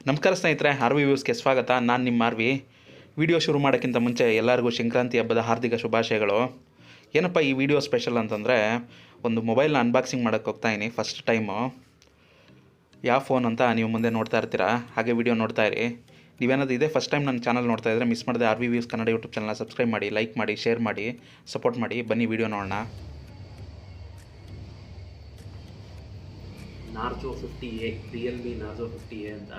ನಮಸ್ಕಾರ ಸ್ನೇಹಿತರೆ, R V ವ್ಯೂಸ್ಗೆ ಸ್ವಾಗತ. ನಾನು ನಿಮ್ಮ ಆರ್ವಿ. ವಿಡಿಯೋ ಶುರು ಮಾಡೋಕ್ಕಿಂತ ಮುಂಚೆ ಎಲ್ಲರಿಗೂ ಸಂಕ್ರಾಂತಿ ಹಬ್ಬದ ಹಾರ್ದಿಕ ಶುಭಾಶಯಗಳು. ಏನಪ್ಪ ಈ ವಿಡಿಯೋ ಸ್ಪೆಷಲ್ ಅಂತಂದರೆ, ಒಂದು ಮೊಬೈಲ್ನ ಅನ್ಬಾಕ್ಸಿಂಗ್ ಮಾಡೋಕ್ಕೆ ಹೋಗ್ತಾಯಿನಿ ಫಸ್ಟ್ ಟೈಮು. ಯಾವ ಫೋನ್ ಅಂತ ನೀವು ಮುಂದೆ ನೋಡ್ತಾ ಇರ್ತೀರಾ, ಹಾಗೆ ವಿಡಿಯೋ ನೋಡ್ತಾ ಇರಿ. ನೀವೇನಾದರೂ ಇದೇ ಫಸ್ಟ್ ಟೈಮ್ ನನ್ನ ಚಾನಲ್ ನೋಡ್ತಾ ಇದ್ದರೆ ಮಿಸ್ ಮಾಡದೆ R V views Kannada YouTube ಚಾನಲ್ನ ಸಬ್ಸ್ಕ್ರೈಬ್ ಮಾಡಿ, ಲೈಕ್ ಮಾಡಿ, ಶೇರ್ ಮಾಡಿ, ಸಪೋರ್ಟ್ ಮಾಡಿ. ಬನ್ನಿ ವಿಡಿಯೋ ನೋಡೋಣ. Narzo 50A, Realme narzo 50A ಅಂತ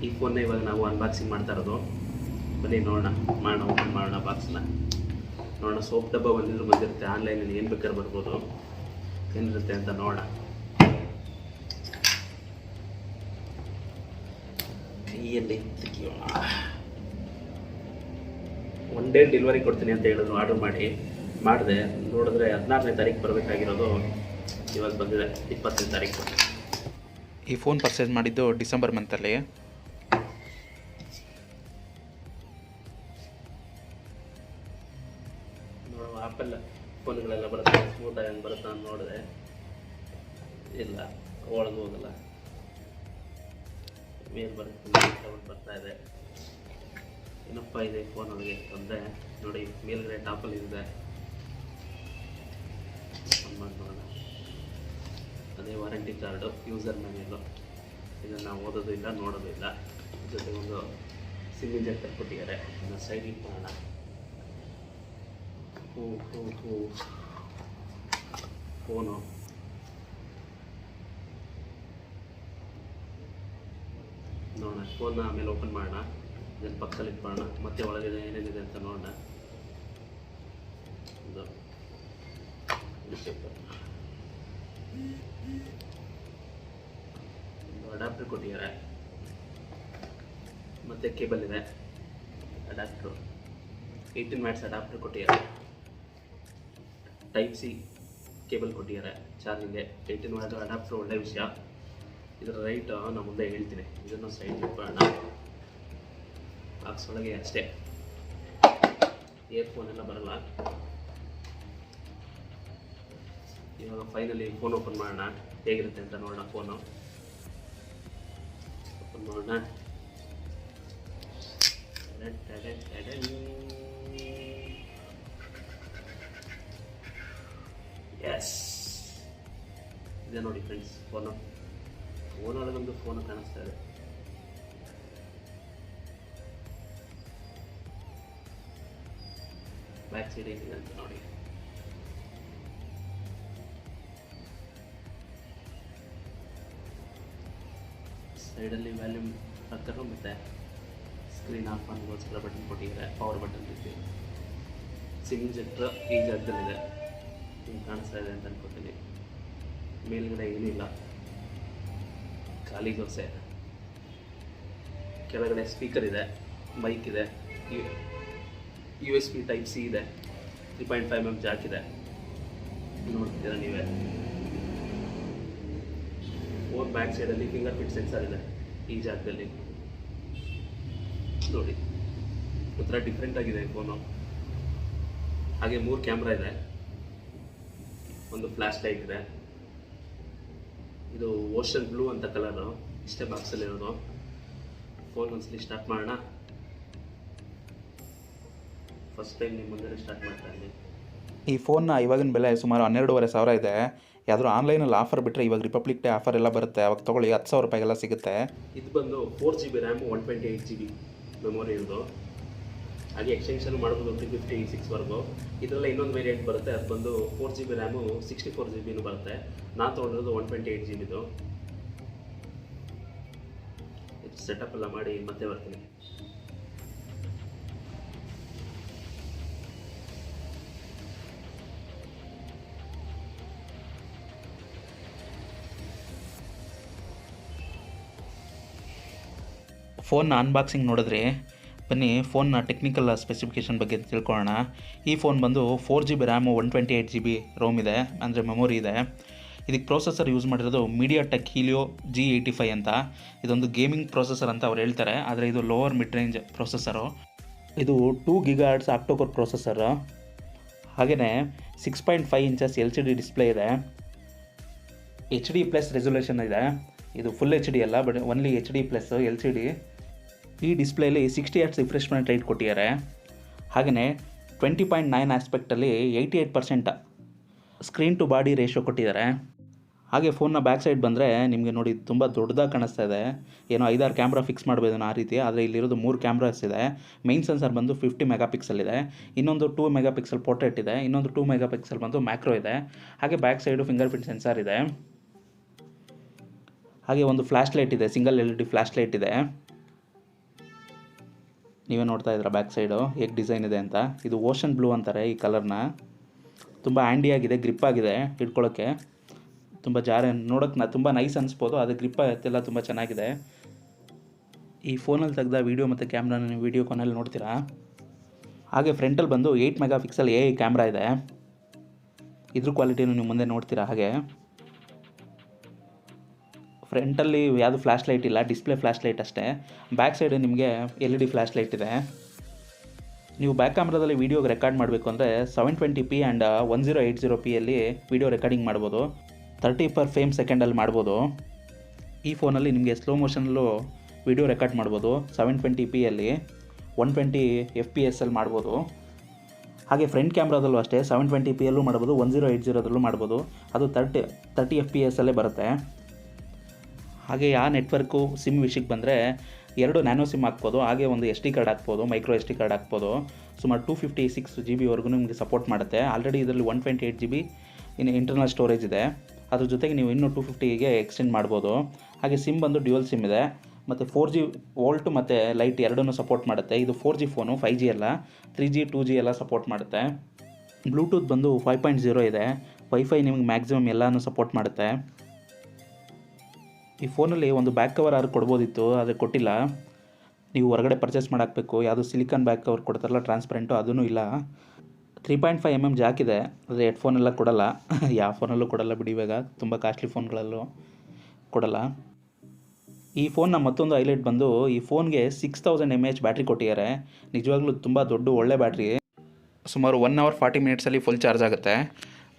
ಈ ಫೋನ್ನ ಇವಾಗ ನಾವು ಅನ್ಬಾಕ್ಸಿಂಗ್ ಮಾಡ್ತಾ ಇರೋದು. ಬನ್ನಿ ನೋಡೋಣ, ಓಪನ್ ಮಾಡೋಣ ಬಾಕ್ಸ್ನ. ನೋಡೋಣ, ಸೋಪ್ ಡಬ್ಬ ಬಂದಿರುತ್ತೆ. ಆನ್ಲೈನಲ್ಲಿ ಏನು ಬೇಕಾದ್ರೆ ಬರ್ಬೋದು, ಏನಿರುತ್ತೆ ಅಂತ ನೋಡೋಣ. ಕೈಯಲ್ಲಿ ತೆಗಿಯೋಣ. 1 ಡೇ ಡೆಲಿವರಿ ಕೊಡ್ತೀನಿ ಅಂತ ಹೇಳಿದ್ರು. ಆರ್ಡರ್ ಮಾಡಿದೆ. ನೋಡಿದ್ರೆ 16ನೇ ತಾರೀಕು ಬರಬೇಕಾಗಿರೋದು ಇವಾಗ ಬಂದಿದೆ 20ನೇ ತಾರೀಕು. ಈ ಫೋನ್ ಪರ್ಚೇಸ್ ಮಾಡಿದ್ದು ಡಿಸೆಂಬರ್ ಮಂತಲ್ಲಿ. ನೋಡುವ, ಆ್ಯಪಲ್ ಫೋನ್ಗಳೆಲ್ಲ ಬರುತ್ತೆ, ಸ್ಮೂತಾಗಿ ಹಂಗೆ ಬರುತ್ತೆ ಅಂತ ನೋಡಿದೆ. ಇಲ್ಲ, ಒಳಗೆ ಹೋಗಲ್ಲ, ಮೇಲ್ ಬರ್ತಾ ಇದೆ. ಏನಪ್ಪ ಇದೆ ಫೋನ್ ಒಳಗೆ ಅಂತಂದರೆ, ನೋಡಿ ಮೇಲ್ಗಡೆ ಟಾಪಲ್ಲಿ ಇದೆ. ಮಾಡಿ ನೋಡೋಣ. ಅದೇ ವಾರಂಟಿ ಕಾರ್ಡು, ಯೂಸರ್ ಮ್ಯಾನ್ಯಲ್ಲು. ಇದನ್ನು ನಾವು ಓದೋದು ಇಲ್ಲ, ನೋಡೋದು ಇಲ್ಲ. ಜೊತೆಗೆ ಒಂದು ಸಿಮ್ ಇಂಜೆಕ್ಟರ್ ಕೊಟ್ಟಿದ್ದಾರೆ. ಇದನ್ನು ಸೈಡಿಗೆ ಮಾಡೋಣ. ಫೋನು ನೋಡೋಣ. ಫೋನ್ನ ಆಮೇಲೆ ಓಪನ್ ಮಾಡೋಣ. ಇದನ್ನು ಪಕ್ಕದಲ್ಲಿ ಇಟ್ಕೊಳ್ಳೋಣ. ಮತ್ತೆ ಒಳಗಿದೆ ಏನೇನಿದೆ ಅಂತ ನೋಡೋಣ. ಒಂದು ಅಡಾಪ್ಟರ್ ಕೊಟ್ಟಿದ್ದಾರೆ, ಮತ್ತೆ ಕೇಬಲ್ ಇದೆ. ಅಡಾಪ್ಟರ್ 18 ವ್ಯಾಟ್ಸ್ ಅಡಾಪ್ಟರ್ ಕೊಟ್ಟಿದ್ದಾರೆ. ಟೈಪ್ ಸಿ ಕೇಬಲ್ ಕೊಟ್ಟಿದ್ದಾರೆ ಚಾರ್ಜಿಂಗ್ಗೆ. 18 ವ್ಯಾಟ್ ಅಡಾಪ್ಟರ್ ಒಳ್ಳೆ ವಿಷಯ. ಇದರ ರೈಟ್ ನಾನು ಮುಂದೆ ಹೇಳ್ತೀನಿ. ಇದನ್ನು ಸೈಡ್ ಇಟ್ಕೊಳ್ಳೋಣ. ಬಾಕ್ಸ್ ಒಳಗೆ ಅಷ್ಟೇ, ಇಯರ್ಫೋನ್ ಎಲ್ಲ ಬರಲ್ಲ. ಇವಾಗ ಫೈನಲಿ ಫೋನ್ ಓಪನ್ ಮಾಡೋಣ, ಹೇಗಿರುತ್ತೆ ಅಂತ ನೋಡೋಣ. ಫೋನು ಓಪನ್ ಮಾಡೋಣ. ಎಸ್, ಇದೆ ನೋಡಿ ಫ್ರೆಂಡ್ಸ್ ಫೋನೊಳಗೊಂದು ಫೋನ್ ಕಾಣಿಸ್ತಾ ಇದೆ. ಬ್ಯಾಕ್ ಸೈಡ್ ಹೇಗಿದೆ ಅಂತ ನೋಡಿ. ಸೈಡಲ್ಲಿ ವ್ಯಾಲ್ಯೂಮ್ ಹಾಕ್ತಾರೆ, ಮತ್ತು ಸ್ಕ್ರೀನ್ ಆಫ್ ಆನ್ಗೋಸ್ಕರ ಬಟನ್ ಕೊಟ್ಟಿದ್ದಾರೆ, ಪವರ್ ಬಟನ್ ರೀತಿ. ಸಿಮ್ ಇಂಜೆಕ್ಟರ್ ಈ ಜಾಗದಲ್ಲಿದೆ, ಹಿಂಗೆ ಕಾಣಿಸ್ತಾ ಇದೆ ಅಂತ ಅನ್ಕೋತೀನಿ. ಮೇಲ್ಗಡೆ ಏನಿಲ್ಲ, ಖಾಲಿ ದೋಸೆ. ಕೆಳಗಡೆ ಸ್ಪೀಕರ್ ಇದೆ, ಮೈಕ್ ಇದೆ, USB ಟೈಪ್ ಸಿ ಇದೆ, 3.5mm ಜಾಕ್ ಇದೆ, ನೋಡ್ತಿದ್ದೀರಾ ನೀವೇ. ಫೋನ್ ಬ್ಯಾಕ್ ಸೈಡಲ್ಲಿ ಫಿಂಗರ್ ಪ್ರಿಂಟ್ ಸೆನ್ಸರ್ ಇದೆ ಈ ಜಾಗದಲ್ಲಿ ನೋಡಿ. ಒಂಥರ ಡಿಫ್ರೆಂಟ್ ಆಗಿದೆ ಫೋನು. ಹಾಗೆ 3 ಕ್ಯಾಮ್ರಾ ಇದೆ, ಒಂದು ಫ್ಲ್ಯಾಶ್ ಲೈಟ್ ಇದೆ. ಇದು ಓಷನ್ ಬ್ಲೂ ಅಂತ ಕಲರು. ಇಷ್ಟೇ ಬಾಕ್ಸಲ್ಲಿರೋದು. ಫೋನ್ ಒಂದ್ಸಲಿ ಸ್ಟಾರ್ಟ್ ಮಾಡೋಣ. ಫಸ್ಟ್ ಟೈಮ್ ನಿಮ್ಮ ಮುಂದೆ ಸ್ಟಾರ್ಟ್ ಮಾಡ್ತಾ ಇದ್ದೀನಿ. ಈ ಫೋನ್ನ ಇವಾಗಿನ ಬೆಲೆ ಸುಮಾರು 12,500 ಇದೆ. ಯಾವ್ದಾದ್ರು ಆನ್ಲೈನಲ್ಲಿ ಆಫರ್ ಬಿಟ್ಟರೆ ಇವಾಗ ರಿಪಬ್ಲಿಕ್ ಡೇ ಆಫರ್ ಎಲ್ಲ ಬರುತ್ತೆ, ಅವಾಗ ತೊಗೊಳ್ಳಿ. 10,000 ರೂಪಾಯಿಗೆಲ್ಲ ಸಿಗುತ್ತೆ. ಇದು ಬಂದು 4GB ರ್ಯಾಮು, 128GB ಮೆಮೊರಿ ಇರೋದು. ಹಾಗೆ ಎಕ್ಸ್ಟೆನ್ಷನ್ ಮಾಡ್ಬೋದು 256ವರೆಗೂ. ಇದರಲ್ಲಿ ಇನ್ನೊಂದು ವೇರಿಯಂಟ್ ಬರುತ್ತೆ, ಅದು ಬಂದು 4GB ರ್ಯಾಮು 64GB ಬರುತ್ತೆ. ನಾನು ತೊಗೊಂಡಿರೋದು 128GBದು. ಸೆಟಪ್ ಎಲ್ಲ ಮಾಡಿ ಮತ್ತೆ ಬರ್ತೀನಿ. ಫೋನ್ನ ಅನ್ಬಾಕ್ಸಿಂಗ್ ನೋಡಿದ್ರಿ, ಬನ್ನಿ ಫೋನ್ನ ಟೆಕ್ನಿಕಲ್ ಸ್ಪೆಸಿಫಿಕೇಷನ್ ಬಗ್ಗೆ ತಿಳ್ಕೊಳ್ಳೋಣ. ಈ ಫೋನ್ ಬಂದು 4GB ರ್ಯಾಮು, 128GB ರೋಮ್ ಇದೆ, ಅಂದರೆ ಮೆಮೊರಿ ಇದೆ. ಇದಕ್ಕೆ ಪ್ರೊಸೆಸರ್ ಯೂಸ್ ಮಾಡಿರೋದು MediaTek Helio G85 ಅಂತ. ಇದೊಂದು ಗೇಮಿಂಗ್ ಪ್ರೊಸೆಸರ್ ಅಂತ ಅವ್ರು ಹೇಳ್ತಾರೆ, ಆದರೆ ಇದು ಲೋವರ್ ಮಿಡ್ ರೇಂಜ್ ಪ್ರೊಸೆಸರು. ಇದು 2 GHz ಆಕ್ಟೋಕೋರ್ ಪ್ರೊಸೆಸರು. ಹಾಗೆಯೇ 6.5 ಇಂಚಸ್ LCD ಡಿಸ್ಪ್ಲೇ ಇದೆ. HD+ ರೆಸೊಲ್ಯೂಷನ್ ಇದೆ. ಇದು ಫುಲ್ HD ಅಲ್ಲ, but only HD plus LCD. ಈ ಡಿಸ್ಪ್ಲೇಲಿ 60 Hz ರಿಫ್ರೆಶ್ಮೆಂಟ್ ರೇಟ್ ಕೊಟ್ಟಿದ್ದಾರೆ. ಹಾಗೆಯೇ 20.9 ಆಸ್ಪೆಕ್ಟಲ್ಲಿ 88% ಸ್ಕ್ರೀನ್ ಟು ಬಾಡಿ ರೇಷಿಯೋ ಕೊಟ್ಟಿದ್ದಾರೆ. ಹಾಗೆ ಫೋನ್ನ ಬ್ಯಾಕ್ ಸೈಡ್ ಬಂದರೆ ನಿಮಗೆ ನೋಡಿ ತುಂಬ ದೊಡ್ಡದಾಗಿ ಕಾಣಿಸ್ತಾ ಇದೆ. ಏನೋ 5-6 ಕ್ಯಾಮ್ರಾ ಫಿಕ್ಸ್ ಮಾಡ್ಬೋದು ಆ ರೀತಿ, ಆದರೆ ಇಲ್ಲಿರೋದು 3 ಕ್ಯಾಮ್ರಾಸ್ ಇದೆ. ಮೈನ್ ಸೆನ್ಸರ್ ಬಂದು 50 ಮೆಗಾಪಿಕ್ಸೆಲ್ ಇದೆ, ಇನ್ನೊಂದು 2 ಮೆಗಾಪಿಕ್ಸೆಲ್ ಪೋರ್ಟ್ರೇಟ್ ಇದೆ, ಇನ್ನೊಂದು 2 ಮೆಗಾಪಿಕ್ಸೆಲ್ ಬಂದು ಮ್ಯಾಕ್ರೋ ಇದೆ. ಹಾಗೆ back side finger print sensor ಇದೆ. ಹಾಗೆ ಒಂದು ಫ್ಲ್ಯಾಶ್ ಲೈಟ್ ಇದೆ, ಸಿಂಗಲ್ LED ಫ್ಲ್ಯಾಶ್ ಲೈಟ್ ಇದೆ. ನೀವೇ ನೋಡ್ತಾ ಇದ್ದೀರಾ ಬ್ಯಾಕ್ ಸೈಡು ಹೇಗೆ ಡಿಸೈನ್ ಇದೆ ಅಂತ. ಇದು ಓಷನ್ ಬ್ಲೂ ಅಂತಾರೆ ಈ ಕಲರ್ನ. ತುಂಬ ಹ್ಯಾಂಡಿಯಾಗಿದೆ, ಗ್ರಿಪ್ ಆಗಿದೆ ಹಿಡ್ಕೊಳ್ಳೋಕ್ಕೆ. ತುಂಬ ನೋಡೋಕ್ಕೆ ತುಂಬ ನೈಸ್ ಅನಿಸ್ಬೋದು, ಅದು ಗ್ರಿಪ್ ಆಗುತ್ತೆಲ್ಲ ತುಂಬ ಚೆನ್ನಾಗಿದೆ. ಈ ಫೋನಲ್ಲಿ ತೆಗೆದ ವೀಡಿಯೋ ಮತ್ತು ಕ್ಯಾಮ್ರಾನ ನೀವು ವೀಡಿಯೋ ಕಾನಲ್ಲಿ ನೋಡ್ತೀರಾ. ಹಾಗೆ ಫ್ರಂಟಲ್ಲಿ ಬಂದು 8 ಮೆಗಾಪಿಕ್ಸೆಲ್ AI ಕ್ಯಾಮ್ರಾ ಇದೆ. ಇದ್ರ ಕ್ವಾಲಿಟಿನೂ ನೀವು ಮುಂದೆ ನೋಡ್ತೀರಾ. ಹಾಗೆ ಫ್ರಂಟಲ್ಲಿ ಯಾವುದು ಫ್ಲ್ಯಾಶ್ ಲೈಟ್ ಇಲ್ಲ, ಡಿಸ್ಪ್ಲೇ ಫ್ಲ್ಯಾಶ್ ಲೈಟ್ ಅಷ್ಟೇ. ಬ್ಯಾಕ್ ಸೈಡ್ ನಿಮಗೆ LED ಫ್ಲ್ಯಾಶ್ ಲೈಟ್ ಇದೆ. ನೀವು ಬ್ಯಾಕ್ ಕ್ಯಾಮ್ರಾದಲ್ಲಿ ವೀಡಿಯೋಗೆ ರೆಕಾರ್ಡ್ ಮಾಡಬೇಕು ಅಂದರೆ 720p ಆ್ಯಂಡ್ 1080pಯಲ್ಲಿ ವೀಡಿಯೋ ರೆಕಾರ್ಡಿಂಗ್ ಮಾಡ್ಬೋದು. 30 per frame ಸೆಕೆಂಡಲ್ಲಿ ಮಾಡ್ಬೋದು. ಈ ಫೋನಲ್ಲಿ ನಿಮಗೆ ಸ್ಲೋ ಮೋಷನಲ್ಲೂ ವೀಡಿಯೋ ರೆಕಾರ್ಡ್ ಮಾಡ್ಬೋದು. 720pಯಲ್ಲಿ 120 FPS ಮಾಡ್ಬೋದು. ಹಾಗೆ ಫ್ರಂಟ್ ಕ್ಯಾಮ್ರಾದಲ್ಲೂ ಅಷ್ಟೇ 720pಯಲ್ಲೂ ಮಾಡ್ಬೋದು, 1080 ಮಾಡ್ಬೋದು. ಅದು 30 FPS ಬರುತ್ತೆ. ಹಾಗೆ ಆ ನೆಟ್ವರ್ಕು ಸಿಮ್ ವಿಷಯಕ್ಕೆ ಬಂದರೆ 2 ನ್ಯಾನೋ ಸಿಮ್ ಹಾಕ್ಬೋದು. ಹಾಗೆ ಒಂದು SD ಕಾರ್ಡ್ ಹಾಕ್ಬೋದು, ಮೈಕ್ರೋ SD ಕಾರ್ಡ್ ಹಾಕ್ಬೋದು. ಸುಮಾರು 256 GB ನಿಮಗೆ ಸಪೋರ್ಟ್ ಮಾಡುತ್ತೆ. ಆಲ್ರೆಡಿ ಇದರಲ್ಲಿ 128 GB ಇಂಟರ್ನಲ್ ಸ್ಟೋರೇಜ್ ಇದೆ. ಅದ್ರ ಜೊತೆಗೆ ನೀವು ಇನ್ನೂ 250ಗೆ ಎಕ್ಸ್ಟೆಂಡ್ ಮಾಡ್ಬೋದು. ಹಾಗೆ ಸಿಮ್ ಬಂದು ಡ್ಯುಯಲ್ ಸಿಮ್ ಇದೆ ಮತ್ತು 4G ವೋಲ್ಟ್ ಮತ್ತು ಲೈಟ್ ಎರಡನ್ನೂ ಸಪೋರ್ಟ್ ಮಾಡುತ್ತೆ. ಇದು 4G ಫೋನು, 5G ಅಲ್ಲ, 3G 2G ಎಲ್ಲ ಸಪೋರ್ಟ್ ಮಾಡುತ್ತೆ. ಬ್ಲೂಟೂತ್ ಬಂದು 5.0 ಇದೆ. ವೈಫೈ ನಿಮಗೆ ಮ್ಯಾಕ್ಸಿಮಮ್ ಎಲ್ಲನೂ ಸಪೋರ್ಟ್ ಮಾಡುತ್ತೆ. ಈ ಫೋನಲ್ಲಿ ಒಂದು ಬ್ಯಾಕ್ ಕವರ್ ಆದ್ರೂ ಕೊಡ್ಬೋದಿತ್ತು, ಆದರೆ ಕೊಟ್ಟಿಲ್ಲ. ನೀವು ಹೊರಗಡೆ ಪರ್ಚೇಸ್ ಮಾಡಾಕಬೇಕು. ಯಾವುದು ಸಿಲಿಕಾನ್ ಬ್ಯಾಕ್ ಕವರ್ ಕೊಡ್ತಾರಲ್ಲ ಟ್ರಾನ್ಸ್ಪರೆಂಟು, ಅದೂ ಇಲ್ಲ. 3.5mm ಜಾಕ್ ಇದೆ, ಆದರೆ ಹೆಡ್ಫೋನೆಲ್ಲ ಕೊಡಲ್ಲ. ಯಾವ ಫೋನಲ್ಲೂ ಕೊಡಲ್ಲ ಬಿಡಿ, ಇವಾಗ ತುಂಬ ಕಾಸ್ಟ್ಲಿ ಫೋನ್ಗಳಲ್ಲೂ ಕೊಡಲ್ಲ. ಈ ಫೋನ್ನ ಮತ್ತೊಂದು ಹೈಲೈಟ್ ಬಂದು ಈ ಫೋನ್ಗೆ 6000 mAh ಬ್ಯಾಟ್ರಿ ಕೊಟ್ಟಿದ್ದಾರೆ. ನಿಜವಾಗ್ಲೂ ತುಂಬ ದೊಡ್ಡ ಒಳ್ಳೆ ಬ್ಯಾಟ್ರಿ. ಸುಮಾರು 1 hour 40 minutesಲ್ಲಿ ಫುಲ್ ಚಾರ್ಜ್ ಆಗುತ್ತೆ.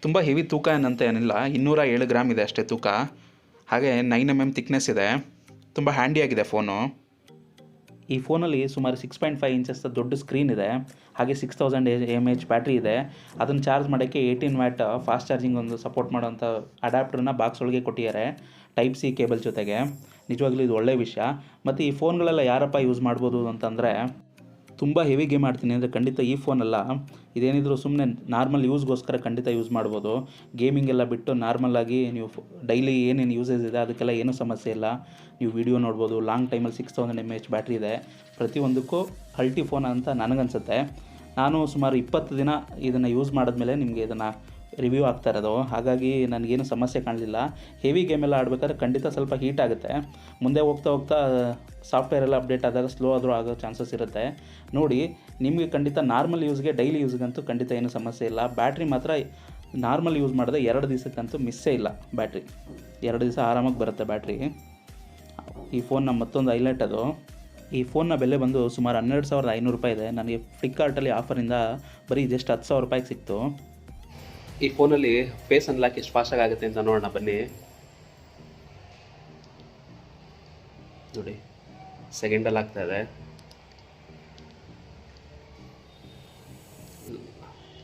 ತುಂಬ ಹೆವಿ ತೂಕ ಏನಂತ ಏನಿಲ್ಲ, 207 ಗ್ರಾಮ್ ಇದೆ ಅಷ್ಟೇ ತೂಕ. ಹಾಗೆ 9mm ಥಿಕ್ನೆಸ್ ಇದೆ. ತುಂಬ ಹ್ಯಾಂಡಿಯಾಗಿದೆ ಫೋನು. ಈ ಫೋನಲ್ಲಿ ಸುಮಾರು 6.5 inches ದೊಡ್ಡ ಸ್ಕ್ರೀನ್ ಇದೆ. ಹಾಗೆ 6000 mAh ಬ್ಯಾಟ್ರಿ ಇದೆ. ಅದನ್ನು ಚಾರ್ಜ್ ಮಾಡೋಕ್ಕೆ 18 ವ್ಯಾಟ್ ಫಾಸ್ಟ್ ಚಾರ್ಜಿಂಗ್ ಒಂದು ಸಪೋರ್ಟ್ ಮಾಡೋಂಥ ಅಡ್ಯಾಪ್ಟರ್ನ ಬಾಕ್ಸ್ ಒಳಗೆ ಕೊಟ್ಟಿದ್ದಾರೆ, ಟೈಪ್ ಸಿ ಕೇಬಲ್ ಜೊತೆಗೆ. ನಿಜವಾಗ್ಲೂ ಇದು ಒಳ್ಳೆಯ ವಿಷಯ. ಮತ್ತು ಈ ಫೋನ್ಗಳೆಲ್ಲ ಯಾರಪ್ಪ ಯೂಸ್ ಮಾಡ್ಬೋದು ಅಂತಂದರೆ, ತುಂಬ ಹೆವಿ ಗೇಮ್ ಆಡ್ತೀನಿ ಅಂದರೆ ಖಂಡಿತ ಈ ಫೋನಲ್ಲ. ಇದೇನಿದ್ರು ಸುಮ್ಮನೆ ನಾರ್ಮಲ್ ಯೂಸ್ಗೋಸ್ಕರ ಖಂಡಿತ ಯೂಸ್ ಮಾಡ್ಬೋದು. ಗೇಮಿಂಗ್ ಎಲ್ಲ ಬಿಟ್ಟು ನಾರ್ಮಲಾಗಿ ನೀವು ಡೈಲಿ ಏನೇನು ಯೂಸೇಜ್ ಇದೆ ಅದಕ್ಕೆಲ್ಲ ಏನೂ ಸಮಸ್ಯೆ ಇಲ್ಲ. ನೀವು ವೀಡಿಯೋ ನೋಡ್ಬೋದು. ಲಾಂಗ್ ಟೈಮಲ್ಲಿ 6000 mAh ಬ್ಯಾಟ್ರಿ ಇದೆ. ಪ್ರತಿಯೊಂದಕ್ಕೂ ಅಲ್ಟಿ ಫೋನ್ ಅಂತ ನನಗನ್ಸುತ್ತೆ. ನಾನು ಸುಮಾರು 20 ದಿನ ಇದನ್ನು ಯೂಸ್ ಮಾಡಿದ್ಮೇಲೆ ನಿಮಗೆ ಇದನ್ನು ರಿವ್ಯೂ ಆಗ್ತಾ ಇರೋದು. ಹಾಗಾಗಿ ನನಗೇನು ಸಮಸ್ಯೆ ಕಾಣಲಿಲ್ಲ. ಹೆವಿ ಗೇಮೆಲ್ಲ ಆಡಬೇಕಾದ್ರೆ ಖಂಡಿತ ಸ್ವಲ್ಪ ಹೀಟ್ ಆಗುತ್ತೆ. ಮುಂದೆ ಹೋಗ್ತಾ ಹೋಗ್ತಾ ಸಾಫ್ಟ್ವೇರ್ ಎಲ್ಲ ಅಪ್ಡೇಟ್ ಆದಾಗ ಸ್ಲೋ ಆದರೂ ಆಗೋ ಚಾನ್ಸಸ್ ಇರುತ್ತೆ. ನೋಡಿ, ನಿಮಗೆ ಖಂಡಿತ ನಾರ್ಮಲ್ ಯೂಸ್ಗೆ, ಡೈಲಿ ಯೂಸ್ಗಂತೂ ಖಂಡಿತ ಏನೂ ಸಮಸ್ಯೆ ಇಲ್ಲ. ಬ್ಯಾಟ್ರಿ ಮಾತ್ರ ನಾರ್ಮಲ್ ಯೂಸ್ ಮಾಡಿದ್ರೆ 2 ದಿವಸಕ್ಕಂತೂ ಮಿಸ್ಸೇ ಇಲ್ಲ. ಬ್ಯಾಟ್ರಿ 2 ದಿವಸ ಆರಾಮಾಗಿ ಬರುತ್ತೆ ಬ್ಯಾಟ್ರಿ. ಈ ಫೋನ್ನ ಮತ್ತೊಂದು ಹೈಲೈಟ್ ಅದು. ಈ ಫೋನ್ನ ಬೆಲೆ ಬಂದು ಸುಮಾರು 12500 ರೂಪಾಯಿ ಇದೆ. ನನಗೆ ಫ್ಲಿಪ್ಕಾರ್ಟಲ್ಲಿ ಆಫರಿಂದ ಬರೀ ಜಸ್ಟ್ 10,000 ರೂಪಾಯಿಗೆ ಸಿಕ್ತು. ಈ ಫೋನಲ್ಲಿ ಫೇಸ್ ಅನ್ಲಾಕ್ ಎಷ್ಟು ಫಾಸ್ಟಾಗಿ ಆಗುತ್ತೆ ಅಂತ ನೋಡೋಣ ಬನ್ನಿ. ನೋಡಿ, ಸೆಕೆಂಡಲ್ಲಿ ಆಗ್ತಾ ಇದೆ.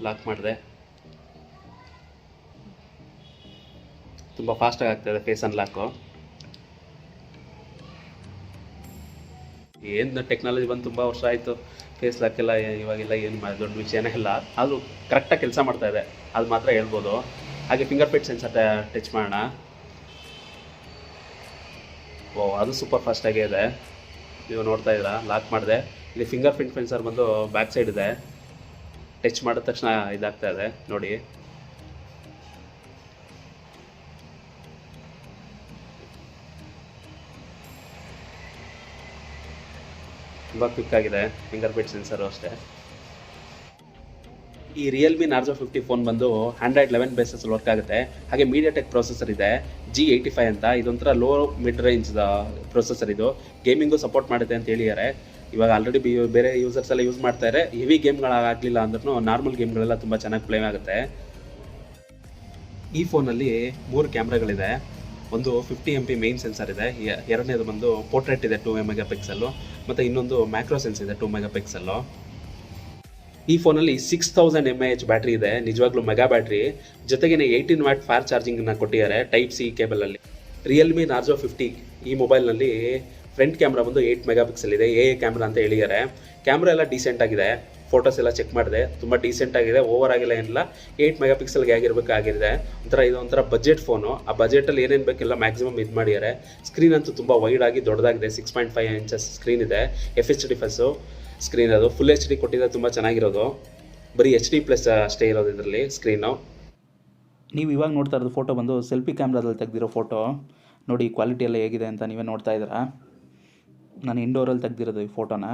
ಲಾಕ್ ಮಾಡಿದೆ. ತುಂಬ ಫಾಸ್ಟಾಗಿ ಆಗ್ತಾಯಿದೆ ಫೇಸ್ ಅನ್ಲಾಕು. ಏನು ಟೆಕ್ನಾಲಜಿ ಬಂದು ತುಂಬ ವರ್ಷ ಆಯಿತು. ಫೇಸ್ ಲಾಕೆಲ್ಲ ಇವಾಗೆಲ್ಲ ಏನು ದೊಡ್ಡ ವಿಷಯನೇ ಇಲ್ಲ. ಆದರೂ ಕರೆಕ್ಟಾಗಿ ಕೆಲಸ ಮಾಡ್ತಾಯಿದೆ, ಅದು ಮಾತ್ರ ಹೇಳ್ಬೋದು. ಹಾಗೆ ಫಿಂಗರ್ ಪ್ರಿಂಟ್ ಸೆನ್ಸರ್ ಟಚ್ ಮಾಡೋಣ. ಓ, ಅದು ಸೂಪರ್ ಫಾಸ್ಟಾಗೇ ಇದೆ. ನೀವು ನೋಡ್ತಾ ಇದ್ದೀರಾ, ಲಾಕ್ ಮಾಡಿದೆ. ಇಲ್ಲಿ ಫಿಂಗರ್ ಪ್ರಿಂಟ್ ಸೆನ್ಸರ್ ಬಂದು ಬ್ಯಾಕ್ ಸೈಡ್ ಇದೆ. ಟಚ್ ಮಾಡಿದ ತಕ್ಷಣ ಇದಾಗ್ತಾ ಇದೆ ನೋಡಿ. ತುಂಬ ಕ್ವಿಕ್ ಆಗಿದೆ ಫಿಂಗರ್ ಪ್ರಿಂಟ್ ಸೆನ್ಸರು ಅಷ್ಟೇ. ಈ ರಿಯಲ್ಮಿ ನಾರ್ಜೋ 50 ಫೋನ್ ಬಂದು Android 11 ಬೇಸಲ್ಲಿ ವರ್ಕ್ ಆಗುತ್ತೆ. ಹಾಗೆ ಮೀಡಿಯಾಟೆಕ್ ಪ್ರೊಸೆಸರ್ ಇದೆ, G85 ಅಂತ. ಇದೊಂಥರ ಲೋ ಮಿಡ್ ರೇಂಜ್ ಪ್ರೊಸೆಸರ್. ಇದು ಗೇಮಿಂಗು ಸಪೋರ್ಟ್ ಮಾಡುತ್ತೆ ಅಂತ ಹೇಳಿದ್ದಾರೆ. ಇವಾಗ ಆಲ್ರೆಡಿ ಬೇರೆ ಯೂಸರ್ಸ್ ಎಲ್ಲ ಯೂಸ್ ಮಾಡ್ತಾರೆ. ಹೆವಿ ಗೇಮ್ಗಳಾಗಲಿಲ್ಲ ಅಂದ್ರೂ ನಾರ್ಮಲ್ ಗೇಮ್ಗಳೆಲ್ಲ ತುಂಬ ಚೆನ್ನಾಗಿ ಪ್ಲೇ ಆಗುತ್ತೆ. ಈ ಫೋನಲ್ಲಿ 3 ಕ್ಯಾಮ್ರಾಗಳಿದೆ. ಒಂದು 50 MP ಮೇನ್ ಸೆನ್ಸರ್ ಇದೆ, ಎರಡನೇದು ಬಂದು ಪೋರ್ಟ್ರೇಟ್ ಇದೆ 2 ಮೆಗಾ ಪಿಕ್ಸೆಲ್ಲು, ಮತ್ತು ಇನ್ನೊಂದು ಮ್ಯಾಕ್ರೋ ಸೆನ್ಸ್ ಇದೆ 2 ಮೆಗಾ ಪಿಕ್ಸೆಲ್ಲು. ಈ ಫೋನಲ್ಲಿ 6000 mAh ಬ್ಯಾಟ್ರಿ ಇದೆ, ನಿಜವಾಗ್ಲೂ ಮೆಗಾ ಬ್ಯಾಟ್ರಿ. ಜೊತೆಗೇನೆ 18 ವ್ಯಾಟ್ ಫಾರ್ ಚಾರ್ಜಿಂಗ್ನ ಕೊಟ್ಟಿದ್ದಾರೆ ಟೈಪ್ ಸಿ ಕೇಬಲಲ್ಲಿ. ರಿಯಲ್ಮಿ ನಾರ್ಜೋ 50 ಈ ಮೊಬೈಲ್ನಲ್ಲಿ ಫ್ರಂಟ್ ಕ್ಯಾಮ್ರಾ ಬಂದು 8 ಮೆಗಾ ಪಿಕ್ಸೆಲ್ ಇದೆ, ಎ ಕ್ಯಾಮ್ರಾ ಅಂತ ಹೇಳಿದ್ದಾರೆ. ಕ್ಯಾಮ್ರಾ ಎಲ್ಲ ಡೀಸೆಂಟ್ ಆಗಿದೆ, ಫೋಟೋಸ್ ಎಲ್ಲ ಚೆಕ್ ಮಾಡಿದೆ, ತುಂಬ ಡೀಸೆಂಟ್ ಆಗಿದೆ, ಓವರ್ ಆಗಿಲ್ಲ ಏನಿಲ್ಲ. 8 ಮೆಗಾ ಪಿಕ್ಸೆಲ್ಗೆ ಆಗಿರಬೇಕಾಗಿದೆ. ಇದೊಂಥರ ಬಜೆಟ್ ಫೋನು, ಆ ಬಜೆಟಲ್ಲಿ ಏನೇನು ಬೇಕಿಲ್ಲ ಮ್ಯಾಕ್ಸಿಮಮ್ ಇದು ಮಾಡಿದ್ದಾರೆ. ಸ್ಕ್ರೀನ್ ಅಂತೂ ತುಂಬ ವೈಡ್ ಆಗಿ ದೊಡ್ಡದಾಗಿದೆ, 6.5 ಇಂಚಸ್ ಸ್ಕ್ರೀನ್ ಇದೆ, FHD ಫಸ್ಸು ಸ್ಕ್ರೀನ್. ಅದು ಫುಲ್ HD ಕೊಟ್ಟಿದೆ, ತುಂಬ ಚೆನ್ನಾಗಿರೋದು. ಬರೀ HD+ ಅಷ್ಟೇ ಇರೋದು ಇದರಲ್ಲಿ ಸ್ಕ್ರೀನು. ನೀವು ಇವಾಗ ನೋಡ್ತಾ ಇರೋದು ಫೋಟೋ ಬಂದು ಸೆಲ್ಫಿ ಕ್ಯಾಮ್ರಾದಲ್ಲಿ ತೆಗೆದಿರೋ ಫೋಟೋ. ನೋಡಿ ಕ್ವಾಲಿಟಿ ಎಲ್ಲ ಹೇಗಿದೆ ಅಂತ ನೀವೇ ನೋಡ್ತಾ ಇದ್ದೀರಾ. ನಾನು ಇಂಡೋರಲ್ಲಿ ತೆಗೆದಿರೋದು ಈ ಫೋಟೋನ.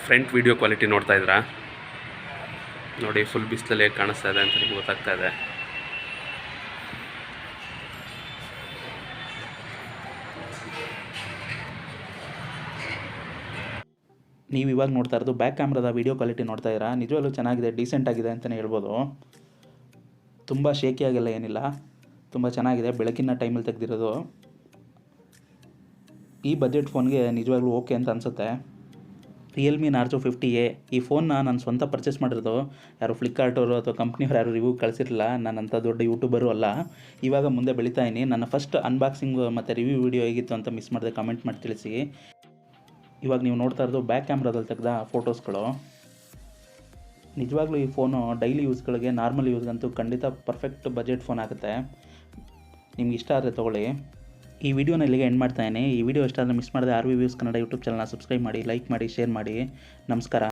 ಫ್ರಂಟ್ ವಿಡಿಯೋ ಕ್ವಾಲಿಟಿ ನೋಡ್ತಾ ಇದ್ದೀರಾ, ನೋಡಿ ಫುಲ್ ಬಿಸಿಲಲ್ಲಿ ಹೇಗೆ ಕಾಣಿಸ್ತಾ ಇದೆ ಅಂತ ನಿಮ್ಗೆ ಗೊತ್ತಾಗ್ತಾ ಇದೆ. ನೀವು ಇವಾಗ ನೋಡ್ತಾ ಇರೋದು ಬ್ಯಾಕ್ ಕ್ಯಾಮ್ರಾದ ವೀಡಿಯೋ ಕ್ವಾಲಿಟಿ ನೋಡ್ತಾ ಇದ್ದೀರಾ. ನಿಜವಾಗ್ಲೂ ಚೆನ್ನಾಗಿದೆ, ಡೀಸೆಂಟ್ ಆಗಿದೆ ಅಂತಲೇ ಹೇಳ್ಬೋದು. ತುಂಬ ಶೇಕಿಯಾಗೆಲ್ಲ ಏನಿಲ್ಲ, ತುಂಬ ಚೆನ್ನಾಗಿದೆ. ಬೆಳಕಿನ ಟೈಮಲ್ಲಿ ತೆಗೆದಿರೋದು. ಈ ಬಜೆಟ್ ಫೋನ್ಗೆ ನಿಜವಾಗ್ಲೂ ಓಕೆ ಅಂತ ಅನಿಸುತ್ತೆ. ರಿಯಲ್ಮಿ ನಾರ್ಜೋ 50A ಈ ಫೋನ್ನ ನಾನು ಸ್ವಂತ ಪರ್ಚೇಸ್ ಮಾಡಿರೋದು. ಯಾರು ಫ್ಲಿಪ್ಕಾರ್ಟವರು ಅಥವಾ ಕಂಪ್ನಿಯವ್ರು ಯಾರು ರಿವ್ಯೂ ಕಳಿಸಿರಲಿಲ್ಲ. ನಾನಂಥ ದೊಡ್ಡ ಯೂಟ್ಯೂಬರು ಅಲ್ಲ. ಇವಾಗ ಮುಂದೆ ಬೆಳೀತಾ ಇದ್ದೀನಿ. ನನ್ನ ಫಸ್ಟ್ ಅನ್ಬಾಕ್ಸಿಂಗ್ ಮತ್ತು ರಿವ್ಯೂ ವಿಡಿಯೋ ಹೇಗಿತ್ತು ಅಂತ ಮಿಸ್ ಮಾಡಿದೆ ಕಮೆಂಟ್ ಮಾಡಿ ತಿಳಿಸಿ. ಇವಾಗ ನೀವು ನೋಡ್ತಾ ಇರೋದು ಬ್ಯಾಕ್ ಕ್ಯಾಮ್ರಾದಲ್ಲಿ ತೆಗೆದ ಫೋಟೋಸ್ಗಳು. ನಿಜವಾಗ್ಲೂ ಈ ಫೋನು ಡೈಲಿ ಯೂಸ್ಗಳಿಗೆ, ನಾರ್ಮಲ್ ಯೂಸ್ಗಂತೂ ಖಂಡಿತ ಪರ್ಫೆಕ್ಟ್ ಬಜೆಟ್ ಫೋನ್ ಆಗುತ್ತೆ. ನಿಮ್ಗೆ ಇಷ್ಟ ಆದರೆ ತೊಗೊಳ್ಳಿ. ಈ ವಿಡಿಯೋನ ಇಲ್ಲಿಗೆ ಎಂಡ್ ಮಾಡ್ತಾಯಿದ್ದೀನಿ. ಈ ವಿಡಿಯೋ ಇಷ್ಟ ಆದರೆ ಮಿಸ್ ಮಾಡಿದೆ RV ವ್ಯೂಸ್ ಕನ್ನಡ ಯೂಟ್ಯೂಬ್ ಚಾನಲ್ನ ಸಬ್ಸ್ಕ್ರೈಬ್ ಮಾಡಿ, ಲೈಕ್ ಮಾಡಿ, ಶೇರ್ ಮಾಡಿ. ನಮಸ್ಕಾರ.